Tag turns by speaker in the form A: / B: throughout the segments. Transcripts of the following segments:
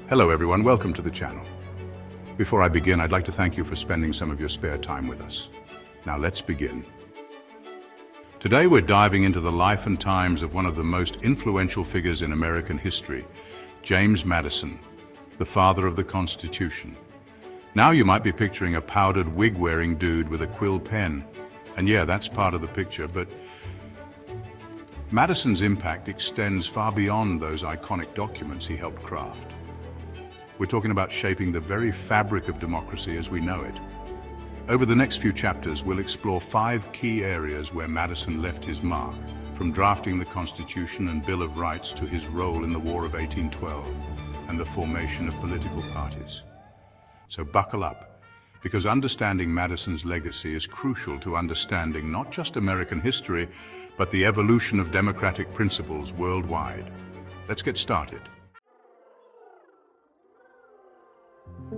A: Hello everyone, welcome to the channel. Before I begin, I'd like to thank you for spending some of your spare time with us. Now let's begin. Today we're diving into the life and times of one of the most influential figures in American history, James Madison, the father of the Constitution. Now you might be picturing a powdered wig-wearing dude with a quill pen. And yeah, that's part of the picture, but Madison's impact extends far beyond those iconic documents he helped craft. We're talking about shaping the very fabric of democracy as we know it. Over the next few chapters, we'll explore 5 key areas where Madison left his mark, from drafting the Constitution and Bill of Rights to his role in the War of 1812 and the formation of political parties. So buckle up, because understanding Madison's legacy is crucial to understanding not just American history, but the evolution of democratic principles worldwide. Let's get started.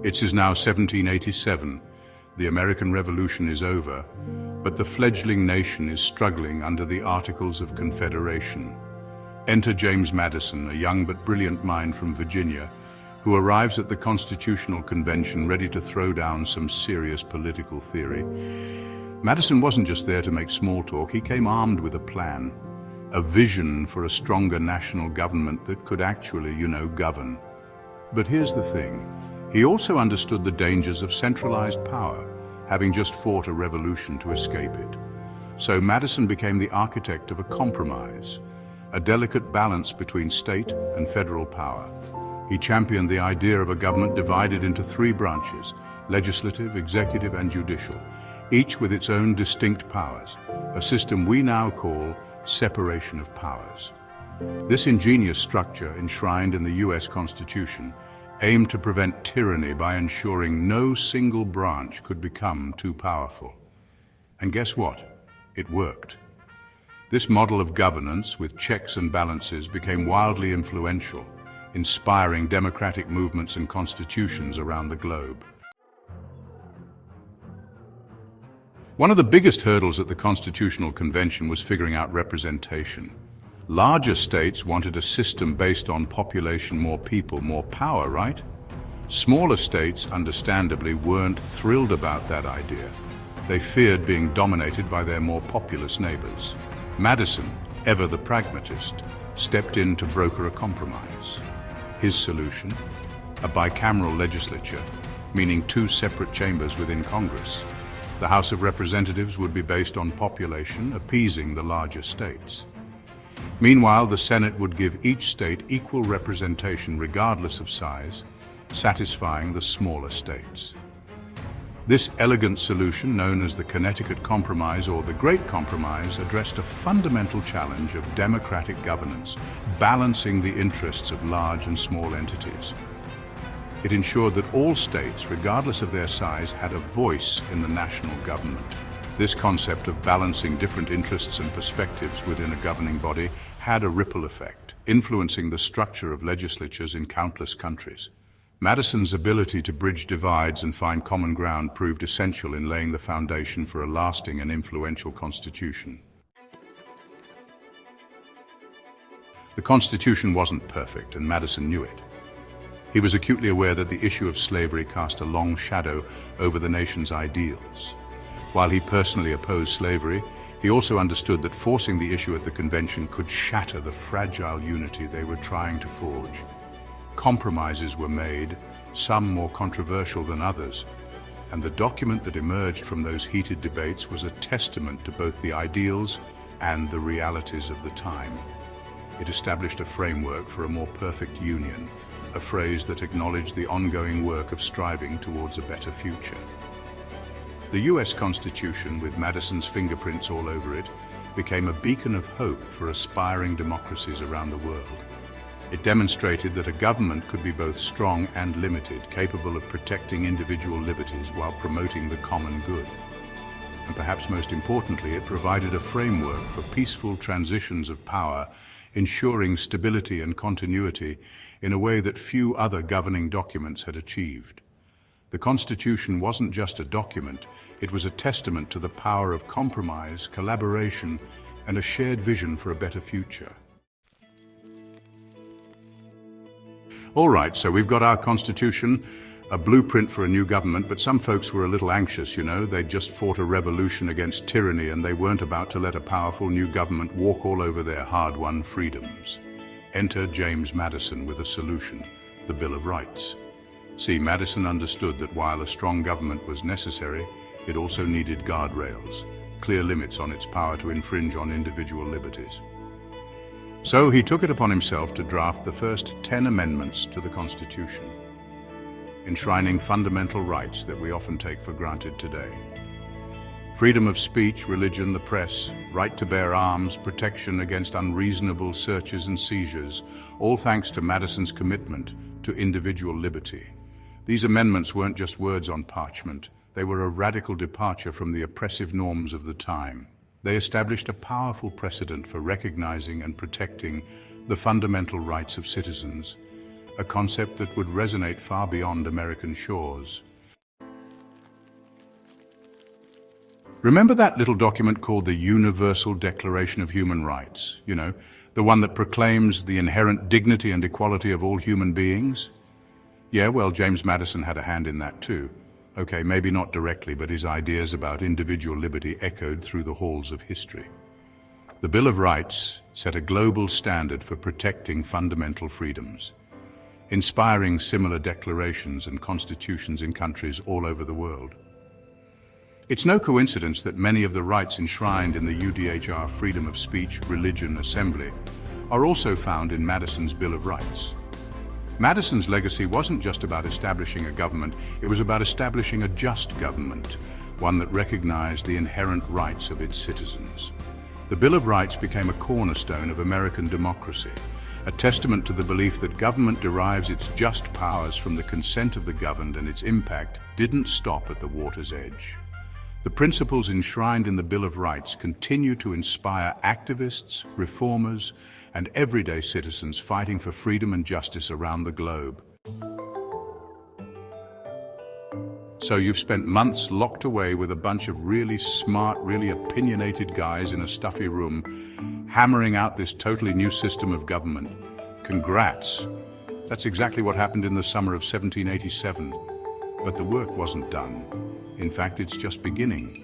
A: It is now 1787. The American Revolution is over, but the fledgling nation is struggling under the Articles of Confederation. Enter James Madison, a young but brilliant mind from Virginia, who arrives at the Constitutional Convention ready to throw down some serious political theory. Madison wasn't just there to make small talk, he came armed with a plan, a vision for a stronger national government that could actually, govern. But here's the thing. He also understood the dangers of centralized power, having just fought a revolution to escape it. So Madison became the architect of a compromise, a delicate balance between state and federal power. He championed the idea of a government divided into 3 branches, legislative, executive, and judicial, each with its own distinct powers, a system we now call separation of powers. This ingenious structure, enshrined in the U.S. Constitution, aimed to prevent tyranny by ensuring no single branch could become too powerful. And guess what? It worked. This model of governance with checks and balances became wildly influential, inspiring democratic movements and constitutions around the globe. One of the biggest hurdles at the Constitutional Convention was figuring out representation. Larger states wanted a system based on population, more people, more power, right? Smaller states, understandably, weren't thrilled about that idea. They feared being dominated by their more populous neighbors. Madison, ever the pragmatist, stepped in to broker a compromise. His solution? A bicameral legislature, meaning 2 separate chambers within Congress. The House of Representatives would be based on population, appeasing the larger states. Meanwhile, the Senate would give each state equal representation regardless of size, satisfying the smaller states. This elegant solution, known as the Connecticut Compromise or the Great Compromise, addressed a fundamental challenge of democratic governance, balancing the interests of large and small entities. It ensured that all states, regardless of their size, had a voice in the national government. This concept of balancing different interests and perspectives within a governing body had a ripple effect, influencing the structure of legislatures in countless countries. Madison's ability to bridge divides and find common ground proved essential in laying the foundation for a lasting and influential constitution. The Constitution wasn't perfect, and Madison knew it. He was acutely aware that the issue of slavery cast a long shadow over the nation's ideals. While he personally opposed slavery, he also understood that forcing the issue at the convention could shatter the fragile unity they were trying to forge. Compromises were made, some more controversial than others, and the document that emerged from those heated debates was a testament to both the ideals and the realities of the time. It established a framework for a more perfect union, a phrase that acknowledged the ongoing work of striving towards a better future. The U.S. Constitution, with Madison's fingerprints all over it, became a beacon of hope for aspiring democracies around the world. It demonstrated that a government could be both strong and limited, capable of protecting individual liberties while promoting the common good. And perhaps most importantly, it provided a framework for peaceful transitions of power, ensuring stability and continuity in a way that few other governing documents had achieved. The Constitution wasn't just a document, it was a testament to the power of compromise, collaboration, and a shared vision for a better future. All right, so we've got our constitution, a blueprint for a new government, but some folks were a little anxious, you know. They'd just fought a revolution against tyranny and they weren't about to let a powerful new government walk all over their hard-won freedoms. Enter James Madison with a solution, the Bill of Rights. See, Madison understood that while a strong government was necessary, it also needed guardrails, clear limits on its power to infringe on individual liberties. So he took it upon himself to draft the first 10 amendments to the Constitution, enshrining fundamental rights that we often take for granted today. Freedom of speech, religion, the press, right to bear arms, protection against unreasonable searches and seizures, all thanks to Madison's commitment to individual liberty. These amendments weren't just words on parchment. They were a radical departure from the oppressive norms of the time. They established a powerful precedent for recognizing and protecting the fundamental rights of citizens, a concept that would resonate far beyond American shores. Remember that little document called the Universal Declaration of Human Rights? You know, the one that proclaims the inherent dignity and equality of all human beings? Yeah, well, James Madison had a hand in that too. Okay, maybe not directly, but his ideas about individual liberty echoed through the halls of history. The Bill of Rights set a global standard for protecting fundamental freedoms, inspiring similar declarations and constitutions in countries all over the world. It's no coincidence that many of the rights enshrined in the UDHR, freedom of speech, religion, assembly, are also found in Madison's Bill of Rights. Madison's legacy wasn't just about establishing a government, it was about establishing a just government, one that recognized the inherent rights of its citizens. The Bill of Rights became a cornerstone of American democracy, a testament to the belief that government derives its just powers from the consent of the governed, and its impact didn't stop at the water's edge. The principles enshrined in the Bill of Rights continue to inspire activists, reformers, and everyday citizens fighting for freedom and justice around the globe. So you've spent months locked away with a bunch of really smart, really opinionated guys in a stuffy room, hammering out this totally new system of government. Congrats. That's exactly what happened in the summer of 1787. But the work wasn't done. In fact, it's just beginning.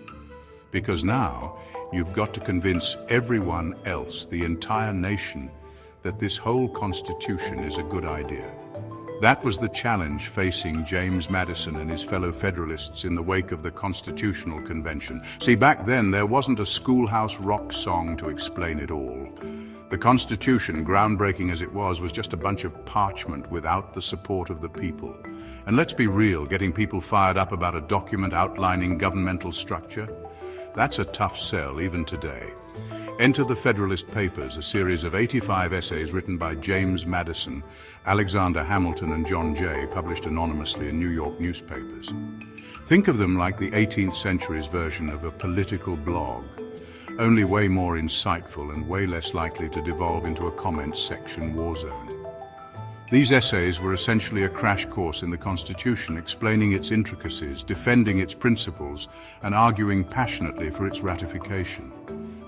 A: Because now, you've got to convince everyone else, the entire nation, that this whole Constitution is a good idea. That was the challenge facing James Madison and his fellow Federalists in the wake of the Constitutional Convention. See, back then, there wasn't a schoolhouse rock song to explain it all. The Constitution, groundbreaking as it was just a bunch of parchment without the support of the people. And let's be real, getting people fired up about a document outlining governmental structure, that's a tough sell even today. Enter the Federalist Papers, a series of 85 essays written by James Madison, Alexander Hamilton, and John Jay, published anonymously in New York newspapers. Think of them like the 18th century's version of a political blog, only way more insightful and way less likely to devolve into a comments section war zone. These essays were essentially a crash course in the Constitution, explaining its intricacies, defending its principles, and arguing passionately for its ratification.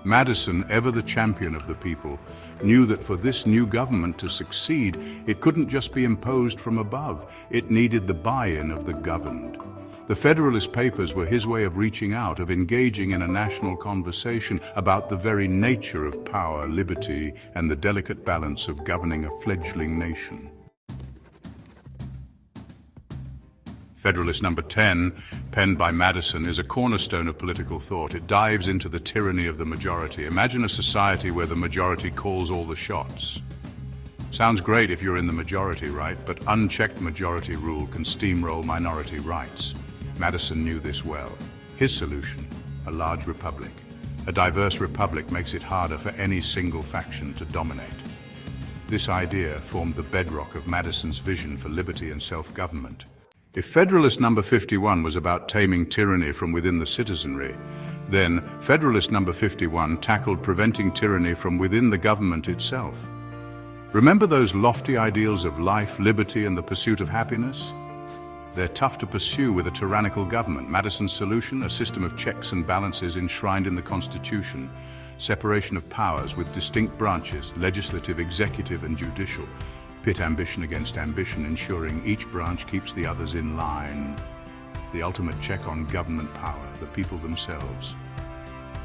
A: Madison, ever the champion of the people, knew that for this new government to succeed, it couldn't just be imposed from above. It needed the buy-in of the governed. The Federalist Papers were his way of reaching out, of engaging in a national conversation about the very nature of power, liberty, and the delicate balance of governing a fledgling nation. Federalist number 10, penned by Madison, is a cornerstone of political thought. It dives into the tyranny of the majority. Imagine a society where the majority calls all the shots. Sounds great if you're in the majority, right? But unchecked majority rule can steamroll minority rights. Madison knew this well. His solution, a large republic. A diverse republic makes it harder for any single faction to dominate. This idea formed the bedrock of Madison's vision for liberty and self-government. If Federalist number 51 was about taming tyranny from within the citizenry, then Federalist number 51 tackled preventing tyranny from within the government itself. Remember those lofty ideals of life, liberty, and the pursuit of happiness? They're tough to pursue with a tyrannical government. Madison's solution, a system of checks and balances enshrined in the Constitution, separation of powers with distinct branches, legislative, executive, and judicial. Pit ambition against ambition, ensuring each branch keeps the others in line. The ultimate check on government power, the people themselves.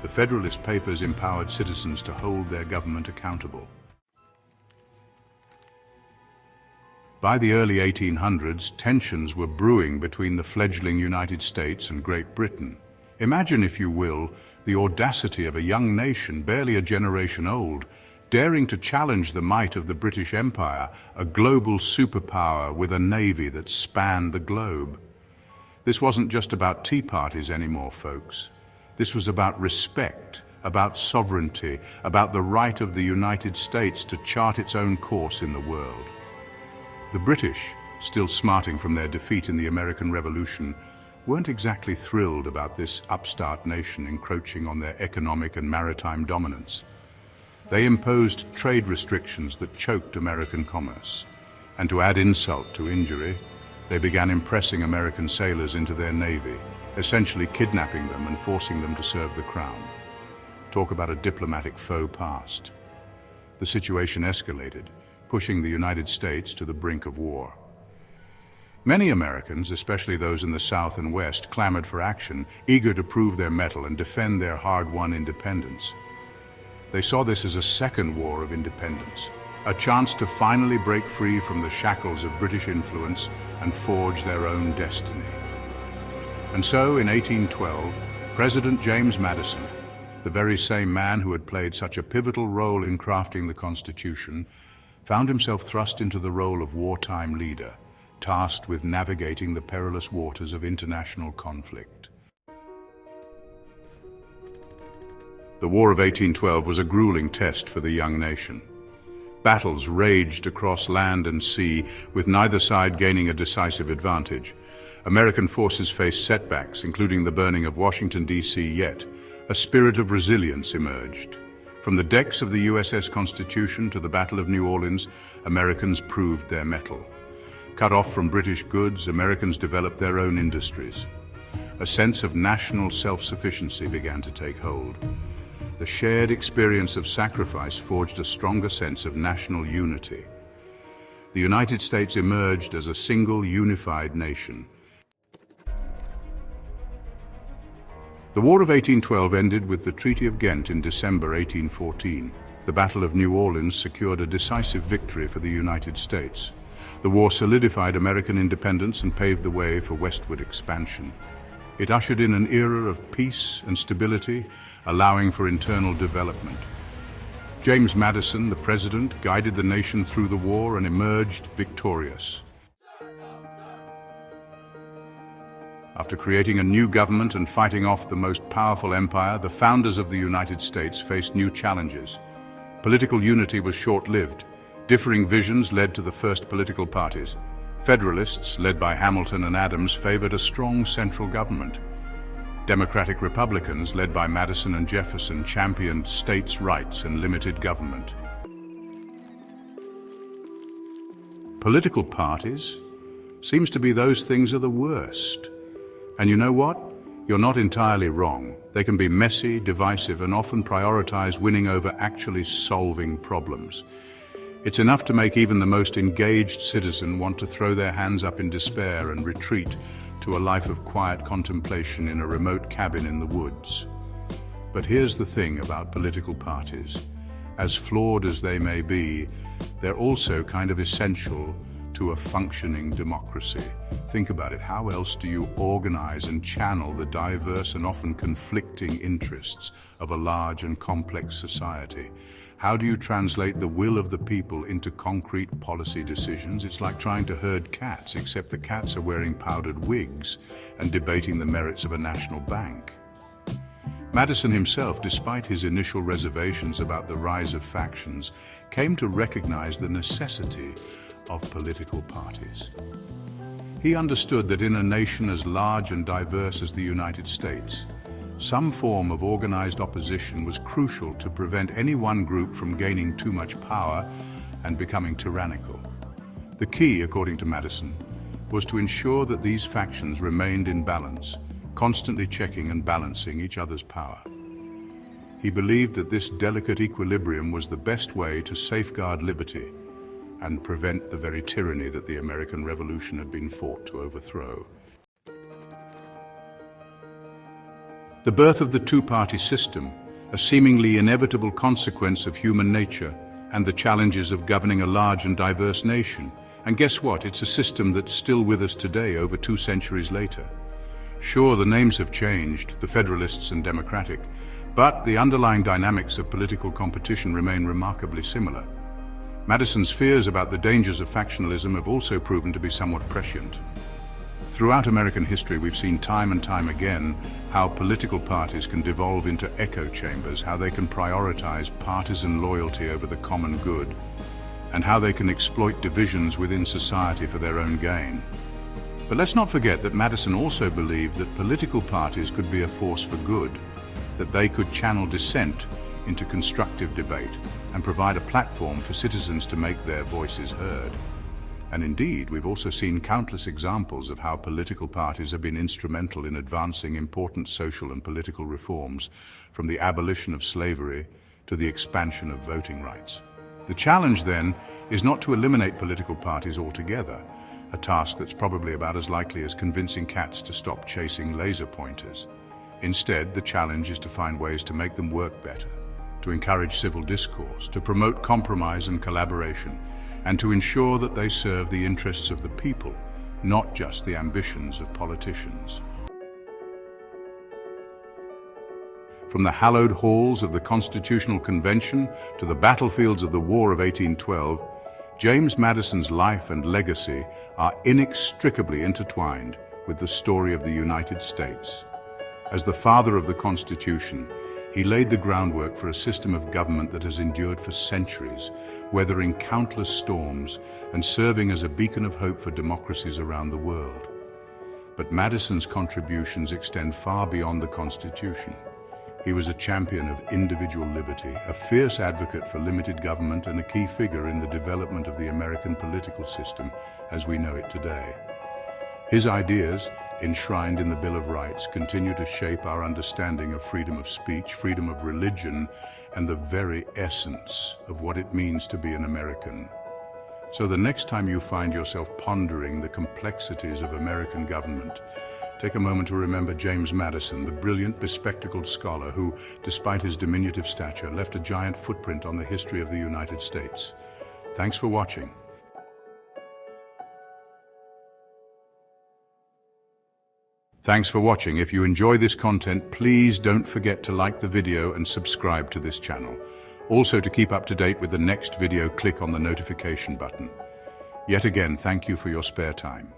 A: The Federalist Papers empowered citizens to hold their government accountable. By the early 1800s, tensions were brewing between the fledgling United States and Great Britain. Imagine, if you will, the audacity of a young nation, barely a generation old, daring to challenge the might of the British Empire, a global superpower with a navy that spanned the globe. This wasn't just about tea parties anymore, folks. This was about respect, about sovereignty, about the right of the United States to chart its own course in the world. The British, still smarting from their defeat in the American Revolution, weren't exactly thrilled about this upstart nation encroaching on their economic and maritime dominance. They imposed trade restrictions that choked American commerce. And to add insult to injury, they began impressing American sailors into their navy, essentially kidnapping them and forcing them to serve the crown. Talk about a diplomatic faux pas. The situation escalated, pushing the United States to the brink of war. Many Americans, especially those in the South and West, clamored for action, eager to prove their mettle and defend their hard-won independence. They saw this as a second war of independence, a chance to finally break free from the shackles of British influence and forge their own destiny. And so, in 1812, President James Madison, the very same man who had played such a pivotal role in crafting the Constitution, found himself thrust into the role of wartime leader, tasked with navigating the perilous waters of international conflict. The War of 1812 was a grueling test for the young nation. Battles raged across land and sea, with neither side gaining a decisive advantage. American forces faced setbacks, including the burning of Washington, D.C., yet a spirit of resilience emerged. From the decks of the USS Constitution to the Battle of New Orleans, Americans proved their mettle. Cut off from British goods, Americans developed their own industries. A sense of national self-sufficiency began to take hold. The shared experience of sacrifice forged a stronger sense of national unity. The United States emerged as a single, unified nation. The War of 1812 ended with the Treaty of Ghent in December 1814. The Battle of New Orleans secured a decisive victory for the United States. The war solidified American independence and paved the way for westward expansion. It ushered in an era of peace and stability, allowing for internal development. James Madison, the president, guided the nation through the war and emerged victorious. After creating a new government and fighting off the most powerful empire, the founders of the United States faced new challenges. Political unity was short-lived. Differing visions led to the first political parties. Federalists, led by Hamilton and Adams, favored a strong central government. Democratic Republicans, led by Madison and Jefferson, championed states' rights and limited government. Political parties seems to be those things are the worst. And you know what? You're not entirely wrong. They can be messy, divisive, and often prioritize winning over actually solving problems. It's enough to make even the most engaged citizen want to throw their hands up in despair and retreat to a life of quiet contemplation in a remote cabin in the woods. But here's the thing about political parties. As flawed as they may be, they're also kind of essential to a functioning democracy. Think about it. How else do you organize and channel the diverse and often conflicting interests of a large and complex society? How do you translate the will of the people into concrete policy decisions? It's like trying to herd cats, except the cats are wearing powdered wigs and debating the merits of a national bank. Madison himself, despite his initial reservations about the rise of factions, came to recognize the necessity of political parties. He understood that in a nation as large and diverse as the United States, some form of organized opposition was crucial to prevent any one group from gaining too much power and becoming tyrannical. The key, according to Madison, was to ensure that these factions remained in balance, constantly checking and balancing each other's power. He believed that this delicate equilibrium was the best way to safeguard liberty, and prevent the very tyranny that the American Revolution had been fought to overthrow. The birth of the two-party system, a seemingly inevitable consequence of human nature and the challenges of governing a large and diverse nation. And guess what? It's a system that's still with us today, over 2 centuries later. Sure, the names have changed, the Federalists and Democratic, but the underlying dynamics of political competition remain remarkably similar. Madison's fears about the dangers of factionalism have also proven to be somewhat prescient. Throughout American history, we've seen time and time again how political parties can devolve into echo chambers, how they can prioritize partisan loyalty over the common good, and how they can exploit divisions within society for their own gain. But let's not forget that Madison also believed that political parties could be a force for good, that they could channel dissent into constructive debate and provide a platform for citizens to make their voices heard. And indeed, we've also seen countless examples of how political parties have been instrumental in advancing important social and political reforms, from the abolition of slavery to the expansion of voting rights. The challenge, then, is not to eliminate political parties altogether, a task that's probably about as likely as convincing cats to stop chasing laser pointers. Instead, the challenge is to find ways to make them work better, to encourage civil discourse, to promote compromise and collaboration, and to ensure that they serve the interests of the people, not just the ambitions of politicians. From the hallowed halls of the Constitutional Convention to the battlefields of the War of 1812, James Madison's life and legacy are inextricably intertwined with the story of the United States. As the father of the Constitution, he laid the groundwork for a system of government that has endured for centuries, weathering countless storms and serving as a beacon of hope for democracies around the world. But Madison's contributions extend far beyond the Constitution. He was a champion of individual liberty, a fierce advocate for limited government, and a key figure in the development of the American political system as we know it today. His ideas, enshrined in the Bill of Rights, continue to shape our understanding of freedom of speech, freedom of religion, and the very essence of what it means to be an American. So the next time you find yourself pondering the complexities of American government, take a moment to remember James Madison, the brilliant, bespectacled scholar who, despite his diminutive stature, left a giant footprint on the history of the United States. Thanks for watching. Thanks for watching. If you enjoy this content, please don't forget to like the video and subscribe to this channel. Also, to keep up to date with the next video, click on the notification button. Yet again, thank you for your spare time.